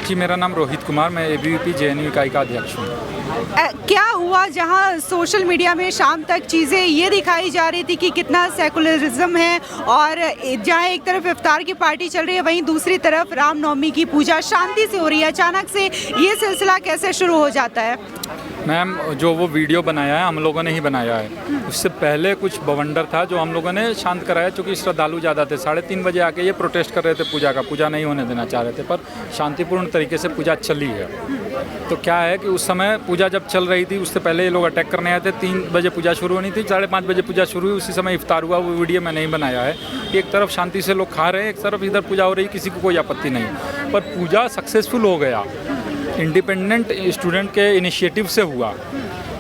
जी, मेरा नाम रोहित कुमार, मैं एबीवीपी जेएनयू इकाई का अध्यक्ष हूँ। क्या हुआ जहां सोशल मीडिया में शाम तक चीज़ें ये दिखाई जा रही थी कि कितना सेकुलरिज्म है, और जहां एक तरफ इफ्तार की पार्टी चल रही है वहीं दूसरी तरफ रामनवमी की पूजा शांति से हो रही है, अचानक से ये सिलसिला कैसे शुरू हो जाता है? मैम, जो वो वीडियो बनाया है हम लोगों ने ही बनाया है। उससे पहले कुछ बवंडर था जो हम लोगों ने शांत कराया, क्योंकि श्रद्धालु ज़्यादा थे। 3:30 बजे आके ये प्रोटेस्ट कर रहे थे पूजा नहीं होने देना चाह रहे थे, पर शांतिपूर्ण तरीके से पूजा चली है। तो क्या है कि उस समय पूजा जब चल रही थी उससे पहले ये लोग अटैक करने आए थे। 3 बजे पूजा शुरू होनी थी, 5:30 बजे पूजा शुरू हुई, उसी समय इफ्तार हुआ। वो वीडियो मैंने ही बनाया है। एक तरफ शांति से लोग खा रहे हैं, एक तरफ इधर पूजा हो रही है, किसी को कोई आपत्ति नहीं। पर पूजा सक्सेसफुल हो गया, इंडिपेंडेंट स्टूडेंट के इनिशिएटिव से हुआ।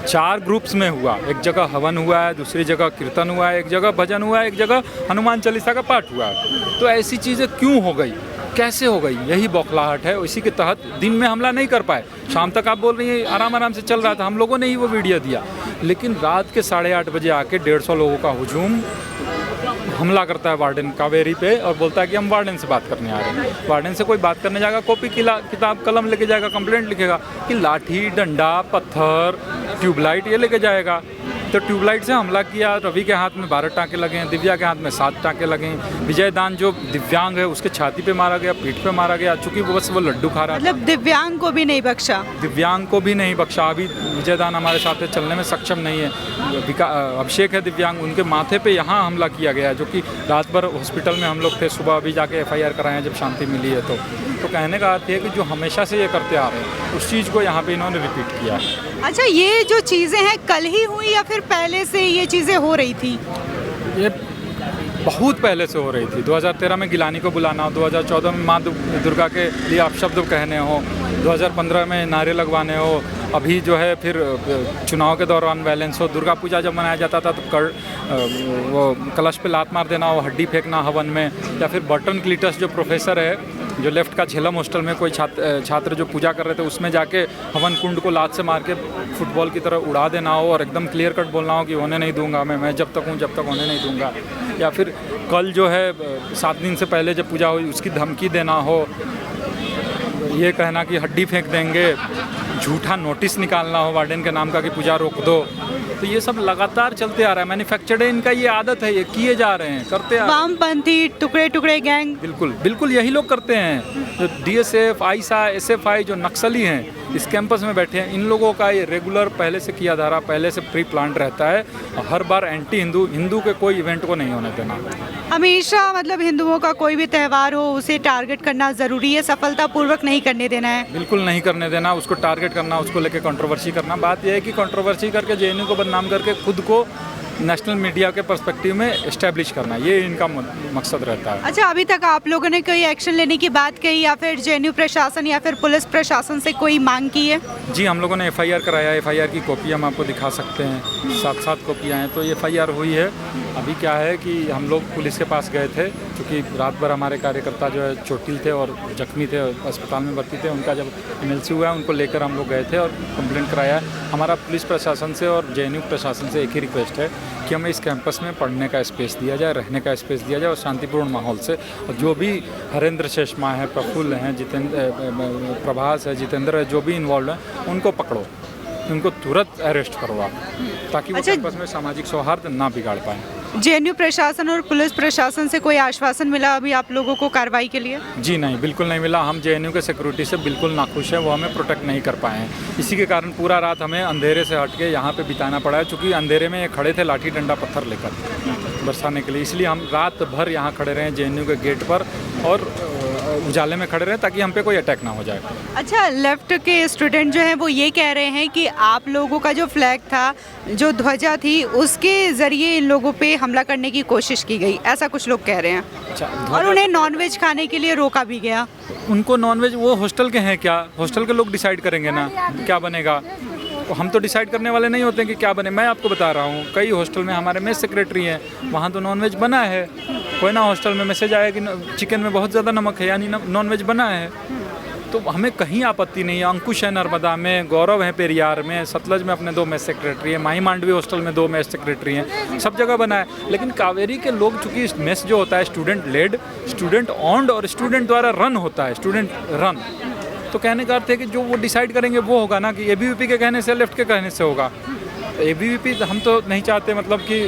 4 ग्रुप्स में हुआ। एक जगह हवन हुआ है, दूसरी जगह कीर्तन हुआ है, एक जगह भजन हुआ है, एक जगह हनुमान चालीसा का पाठ हुआ है। तो ऐसी चीज़ें क्यों हो गई, कैसे हो गई, यही बौखलाहट है। इसी के तहत दिन में हमला नहीं कर पाए। शाम तक आप बोल रही हैं आराम से चल रहा था, हम लोगों ने ही वो वीडियो दिया। लेकिन रात के 8:30 बजे आके 150 लोगों का हुजूम हमला करता है वार्डन कावेरी पे और बोलता है कि हम वार्डन से बात करने आ रहे हैं। वार्डन से कोई बात करने जाएगा, कॉपी किताब कलम लेके जाएगा, कंप्लेंट लिखेगा कि लाठी डंडा पत्थर ट्यूबलाइट ये लेके जाएगा। तो ट्यूबलाइट से हमला किया। रवि के हाथ में 12 टाँके लगे हैं, दिव्या के हाथ में 7 टाँके लगे हैं। विजय दान जो दिव्यांग है उसके छाती पे मारा गया, पीठ पे मारा गया, चूँकि वो लड्डू खा रहा था। मतलब दिव्यांग को भी नहीं बख्शा? दिव्यांग को भी नहीं बख्शा। अभी विजय दान हमारे साथ है, चलने में सक्षम नहीं है। अभिषेक है दिव्यांग, उनके माथे पे यहाँ हमला किया गया है, जो कि रात भर हॉस्पिटल में हम लोग थे। सुबह अभी जाके FIR कराए हैं जब शांति मिली है। तो कहने का अर्थ है कि जो हमेशा से ये करते आ रहे हैं उस चीज़ को यहाँ पे इन्होंने रिपीट किया। अच्छा, ये जो चीज़ें हैं कल ही हुई या फिर पहले से ये चीज़ें हो रही थी? ये बहुत पहले से हो रही थी। 2013 में गिलानी को बुलाना हो, 2014 में माँ दुर्गा के लिए अपशब्द कहने हो, 2015 में नारे लगवाने हो, अभी जो है फिर चुनाव के दौरान वायलेंस हो। दुर्गा पूजा जब मनाया जाता था तो वो कलश पे लात मार देना हो, हड्डी फेंकना हवन में, या फिर बर्टन क्लीटस जो प्रोफेसर है जो लेफ्ट का झेलम हॉस्टल में कोई छात्र जो पूजा कर रहे थे उसमें जाके हवन कुंड को लात से मार के फुटबॉल की तरह उड़ा देना हो और एकदम क्लियर कट बोलना हो कि होने नहीं दूंगा, मैं जब तक हूँ जब तक होने नहीं दूंगा। या फिर कल जो है 7 दिन से पहले जब पूजा हुई उसकी धमकी देना हो, ये कहना कि हड्डी फेंक देंगे, झूठा नोटिस निकालना हो वार्डन के नाम का कि पूजा रोक दो। तो ये सब लगातार चलते आ रहा है, मैन्युफैक्चर्ड है, इनका ये आदत है, ये किए जा रहे हैं, करते आ रहे हैं। वामपंथी टुकड़े गैंग, बिल्कुल यही लोग करते हैं। जो DSF आईसा SFI जो नक्सली हैं इस कैंपस में बैठे हैं, इन लोगों का ये रेगुलर पहले से किया धारा, पहले से प्री प्लान्ड रहता है। हर बार एंटी हिंदू के कोई इवेंट को नहीं होने देना। हमेशा मतलब हिंदुओं का कोई भी त्यौहार हो उसे टारगेट करना ज़रूरी है, सफलतापूर्वक नहीं करने देना है। बिल्कुल नहीं करने देना, उसको टारगेट करना, उसको लेके कंट्रोवर्सी करना। बात यह है कि कंट्रोवर्सी करके JNU को बदनाम करके खुद को नेशनल मीडिया के पर्सपेक्टिव में एस्टेब्लिश करना, ये इनका मकसद रहता है। अच्छा, अभी तक आप लोगों ने कोई एक्शन लेने की बात कही या फिर JNU प्रशासन या फिर पुलिस प्रशासन से कोई मांग की है? जी, हम लोगों ने FIR कराया। FIR की कॉपी हम आपको दिखा सकते हैं, 7 कॉपियाँ हैं। तो ये FIR हुई है। अभी क्या है कि हम लोग पुलिस के पास गए थे, क्योंकि रात भर हमारे कार्यकर्ता जो है चोटिल थे और जख्मी थे, अस्पताल में भर्ती थे। उनका जब MLC हुआ उनको लेकर हम लोग गए थे और कंप्लेंट कराया। हमारा पुलिस प्रशासन से और JNU प्रशासन से एक ही रिक्वेस्ट है कि हमें इस कैंपस में पढ़ने का स्पेस दिया जाए, रहने का स्पेस दिया जाए और शांतिपूर्ण माहौल से। और जो भी हरेंद्र शेषमा है, प्रफुल्ल हैं, प्रभास है, जितेंद्र है, जो भी इन्वॉल्व हैं उनको पकड़ो, उनको तुरंत अरेस्ट करो आप, ताकि वो कैंपस में सामाजिक सौहार्द ना बिगाड़ पाए। JNU प्रशासन और पुलिस प्रशासन से कोई आश्वासन मिला अभी आप लोगों को कार्रवाई के लिए? जी नहीं, बिल्कुल नहीं मिला। हम JNU के सिक्योरिटी से बिल्कुल नाखुश हैं, वो हमें प्रोटेक्ट नहीं कर पाए हैं। इसी के कारण पूरा रात हमें अंधेरे से हट के यहाँ पे बिताना पड़ा है, क्योंकि अंधेरे में ये खड़े थे लाठी डंडा पत्थर लेकर बरसाने के लिए। इसलिए हम रात भर यहाँ खड़े रहे JNU के गेट पर और उजाले में खड़े रहे ताकि हम पे कोई अटैक ना हो जाए। अच्छा, लेफ्ट के स्टूडेंट जो हैं वो ये कह रहे हैं कि आप लोगों का जो फ्लैग था, जो ध्वजा थी, उसके ज़रिए इन लोगों पे हमला करने की कोशिश की गई, ऐसा कुछ लोग कह रहे हैं। अच्छा, और उन्हें नॉनवेज खाने के लिए रोका भी गया। उनको नॉनवेज, वो हॉस्टल के हैं क्या? हॉस्टल के लोग डिसाइड करेंगे ना क्या बनेगा। हम तो डिसाइड करने वाले नहीं होते कि क्या बने। मैं आपको बता रहा हूँ, कई हॉस्टल में हमारे मेस सेक्रेटरी हैं, वहाँ तो नॉनवेज बना है। कोई ना हॉस्टल में मैसेज आया कि चिकन में बहुत ज़्यादा नमक है, यानी नॉनवेज बना है। तो हमें कहीं आपत्ति नहीं है। अंकुश है नर्मदा में, गौरव है पेरियार में, सतलज में अपने 2 मेस सेक्रेटरी हैं, माही मांडवी हॉस्टल में 2 मेस सेक्रेटरी हैं, सब जगह बना है। लेकिन कावेरी के लोग, चूँकि मेस जो होता है स्टूडेंट लेड, स्टूडेंट ऑन्ड और स्टूडेंट द्वारा रन होता है, स्टूडेंट रन, तो कहने का अर्थ है कि जो वो डिसाइड करेंगे वो होगा ना, कि एबीवीपी के कहने से, लेफ्ट के कहने से होगा। एबीवीपी हम तो नहीं चाहते मतलब कि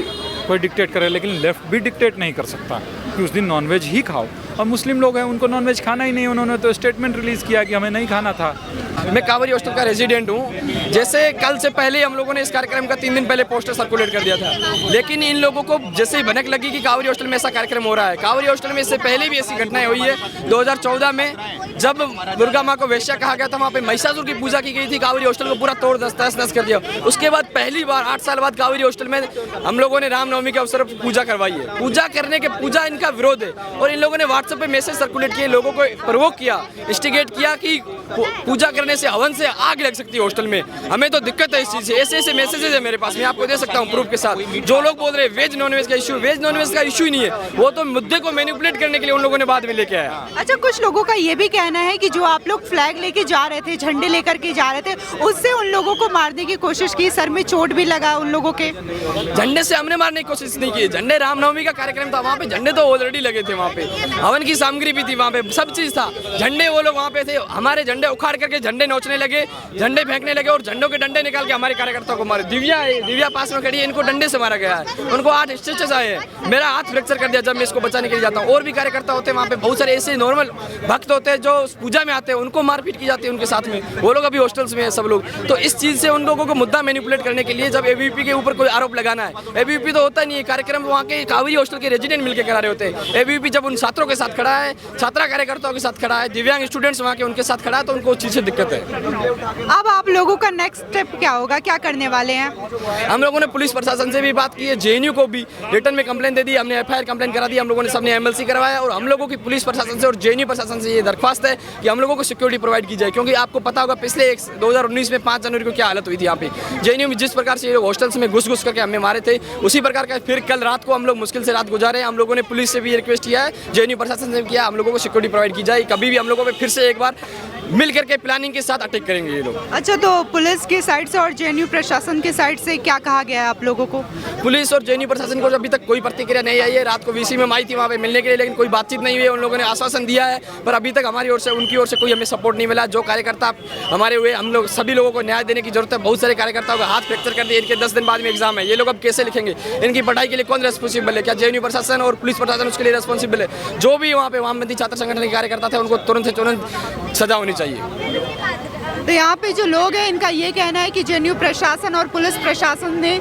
कोई डिक्टेट करे, लेकिन लेफ्ट भी डिक्टेट नहीं कर सकता कि उस दिन नॉनवेज ही खाओ। और मुस्लिम लोग हैं, उनको नॉनवेज खाना ही नहीं, उन्होंने तो स्टेटमेंट रिलीज़ किया कि हमें नहीं खाना था। मैं कांवरी हॉस्टल का रेजिडेंट हूँ। जैसे कल से पहले हम लोगों ने इस कार्यक्रम का 3 दिन पहले पोस्टर सर्कुलेट कर दिया था, लेकिन इन लोगों को जैसे ही भनक लगी कि कांवरी हॉस्टल में ऐसा कार्यक्रम हो रहा है। कांवरी हॉस्टल में इससे पहले भी ऐसी घटनाएं हुई है। 2014 में जब दुर्गा माँ को वेश्या कहा गया था, वहाँ पे महिषासुर की पूजा की गई थी, कांवरी हॉस्टल को पूरा तोड़ तहस कर दिया। उसके बाद पहली बार 8 साल बाद कांवरी हॉस्टल में हम लोगों ने रामनवमी के अवसर पर पूजा करवाई है। पूजा इनका विरोध है, और इन लोगों ने व्हाट्सएप पे मैसेज सर्कुलेट किए, लोगों को प्रोवोक किया, इंस्टिगेट किया कि पूजा करने से, हवन से आग लग सकती है हॉस्टल में। हमें तो दिक्कत है इस चीज़ से। ऐसे मैसेजेस है मेरे पास, मैं आपको दे सकता हूँ प्रूफ के साथ। जो लोग बोल रहे हैं वेज नॉन वेज का इशू, वेज नॉन वेज का इशू ही नहीं है, वो तो मुद्दे को मैनिपुलेट करने के लिए उन लोगों ने बाद में लेके आया। अच्छा, कुछ लोगों का ये भी कहना है कि जो आप लोग फ्लैग लेके जा रहे थे, झंडे लेकर के जा रहे थे, उससे उन लोगों को मारने की कोशिश की, सर में चोट भी लगा उन लोगों के। झंडे से हमने मारने की कोशिश नहीं की। झंडे रामनवमी का कार्यक्रम था, वहाँ पे झंडे तो ऑलरेडी लगे थे, वहाँ पे हवन की सामग्री भी थी, वहाँ पे सब चीज़ था। झंडे वो लोग वहाँ पे थे, हमारे झंडे उखाड़ करके झंडे नोचने लगे, झंडे फेंकने लगे, और झंडों के डंडे निकाल के हमारे कार्यकर्ताओं को मारे। दिव्या पास में खड़ी है, इनको डंडे से मारा गया है, उनको 8 स्टिचेस आए हैं। मेरा हाथ फ्रैक्चर कर दिया जब मैं इसको बचाने के लिए जाता हूँ। और भी कार्यकर्ता होते हैं वहाँ पे, बहुत सारे ऐसे नॉर्मल भक्त होते हैं जो पूजा में आते हैं, उनको मारपीट की जाती है उनके साथ में। वो लोग अभी हॉस्टल्स में है सब लोग। तो इस चीज़ से उन लोगों को मुद्दा मैनिपुलेट करने के लिए जब एबीवीपी के ऊपर कोई आरोप लगाना है, एबीवीपी तो होता नहीं है, कार्यक्रम वहाँ के कांवरी हॉस्टल के रेजिडेंट मिलकर करा रहे होते हैं। एबीवीपी जब उन छात्रों के साथ खड़ा है, छात्रा कार्यकर्ताओं के साथ खड़ा है, दिव्यांग स्टूडेंट्स वहाँ के उनके साथ खड़ा है, तो उनको उस चीज़ से दिक्कत है। अब आप लोगों का नेक्स्ट स्टेप क्या होगा, क्या करने वाले हैं? हम लोगों ने पुलिस प्रशासन से भी बात की है, जेएनयू को भी रिटर्न में कंप्लेंट दे दी, हमने एफआईआर कंप्लेंट करा दी, हम लोगों ने सबने एमएलसी करवाया। और हम लोगों की पुलिस प्रशासन से और जेएनयू प्रशासन से ये दरख्वास्त है कि हम लोगों को सिक्योरिटी प्रोवाइड की जाए, क्योंकि आपको पता होगा पिछले 2019 में 5 जनवरी को क्या हालत हुई थी यहाँ पे जेएनयू में। जिस प्रकार से ये लोग हॉस्टल्स में घुस करके हमें मारे थे, उसी प्रकार का फिर कल रात को हम लोग मुश्किल से रात गुजारे। हम लोगों ने पुलिस से भी रिक्वेस्ट किया है, जेएनयू प्रशासन से भी किया, हम लोगों को सिक्योरिटी प्रोवाइड की जाए। कभी भी हम लोगों पे फिर से एक बार मिल करके प्लानिंग के साथ अटैक करेंगे ये लोग। अच्छा, तो पुलिस की साइड से और जेएनयू प्रशासन की साइड से क्या कहा गया है आप लोगों को? पुलिस और जेएनयू प्रशासन को अभी तक कोई प्रतिक्रिया नहीं आई है। रात को वीसी में आई थी वहाँ पे मिलने के लिए, लेकिन कोई बातचीत नहीं हुई है। उन लोगों ने आश्वासन दिया है, पर अभी तक हमारी ओर से, उनकी ओर से कोई हमें सपोर्ट नहीं मिला। जो कार्यकर्ता हमारे हुए, हम लोग सभी लोगों को न्याय देने की जरूरत है। बहुत सारे कार्यकर्ताओं का हाथ फ्रैक्चर कर दिए, इनके 10 दिन बाद में एग्जाम है, ये लोग अब कैसे लिखेंगे? इनकी पढ़ाई के लिए कौन रेस्पॉन्सिबल है? क्या जेएनयू प्रशासन और पुलिस प्रशासन उसके लिए रेस्पॉन्सिबल है? जो भी वहाँ पे वामपंथी छात्र संगठन के कार्यकर्ता थे, उनको तुरंत से तुरंत सजा होनी चाहिए। तो यहाँ पे जो लोग हैं, इनका ये कहना है कि जेएनयू प्रशासन और पुलिस प्रशासन ने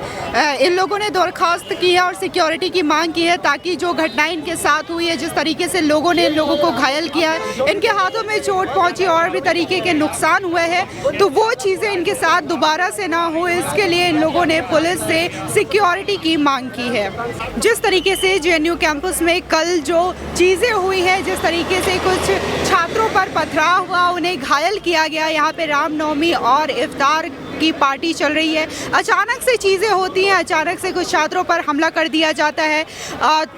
इन लोगों ने दरखास्त की है और सिक्योरिटी की मांग की है, ताकि जो घटनाएं इनके साथ हुई है, जिस तरीके से लोगों ने इन लोगों को घायल किया है, इनके हाथों में चोट पहुंची और भी तरीके के नुकसान हुए हैं, तो वो चीज़ें इनके साथ दोबारा से ना हो, इसके लिए इन लोगों ने पुलिस से सिक्योरिटी की मांग की है। जिस तरीके से जेएनयू कैंपस में कल जो चीज़ें हुई हैं, जिस तरीके से कुछ छात्रों पर पथराव हुआ, उन्हें घायल किया गया, यहाँ पे रामनवमी और इफ्तार की पार्टी चल रही है, अचानक से चीज़ें होती हैं, अचानक से कुछ छात्रों पर हमला कर दिया जाता है।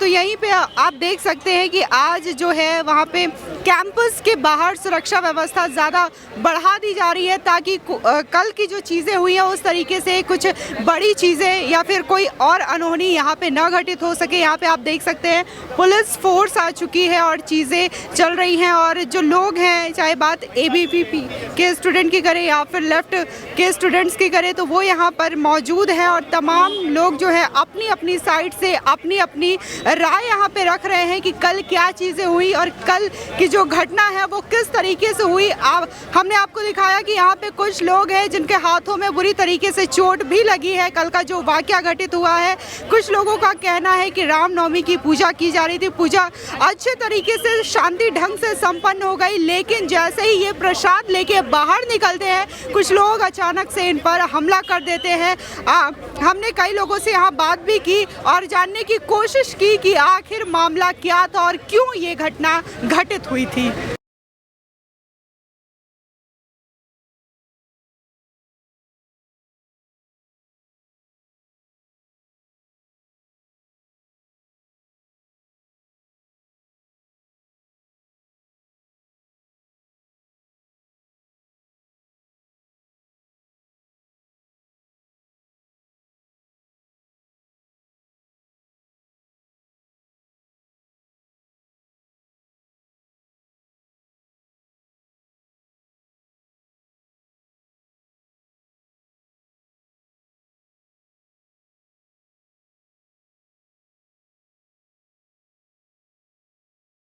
तो यहीं पे आप देख सकते हैं कि आज जो है वहाँ पे कैंपस के बाहर सुरक्षा व्यवस्था ज़्यादा बढ़ा दी जा रही है, ताकि कल की जो चीज़ें हुई हैं उस तरीके से कुछ बड़ी चीज़ें या फिर कोई और अनहोनी यहाँ पे न घटित हो सके। यहाँ पे आप देख सकते हैं पुलिस फोर्स आ चुकी है और चीज़ें चल रही हैं, और जो लोग हैं, चाहे बात एबीवीपी के स्टूडेंट की करें या फिर लेफ्ट के स्टूडेंट्स की करें, तो वो यहाँ पर मौजूद हैं और तमाम लोग जो है अपनी अपनी साइड से अपनी अपनी राय यहाँ पे रख रहे हैं कि कल क्या चीज़ें हुई और कल की जो घटना है वो किस तरीके से हुई। हमने आपको दिखाया कि यहाँ पे कुछ लोग हैं जिनके हाथों में बुरी तरीके से चोट भी लगी है। कल का जो वाकया घटित हुआ है, कुछ लोगों का कहना है कि रामनवमी की पूजा की जा रही थी, पूजा अच्छे तरीके से शांति ढंग से संपन्न हो गई, लेकिन जैसे ही ये प्रसाद लेके बाहर निकलते हैं, कुछ लोग अचानक से इन पर हमला कर देते हैं। हमने कई लोगों से यहाँ बात भी की और जानने की कोशिश की कि आखिर मामला क्या था और क्यों ये घटना घटित हुई थी।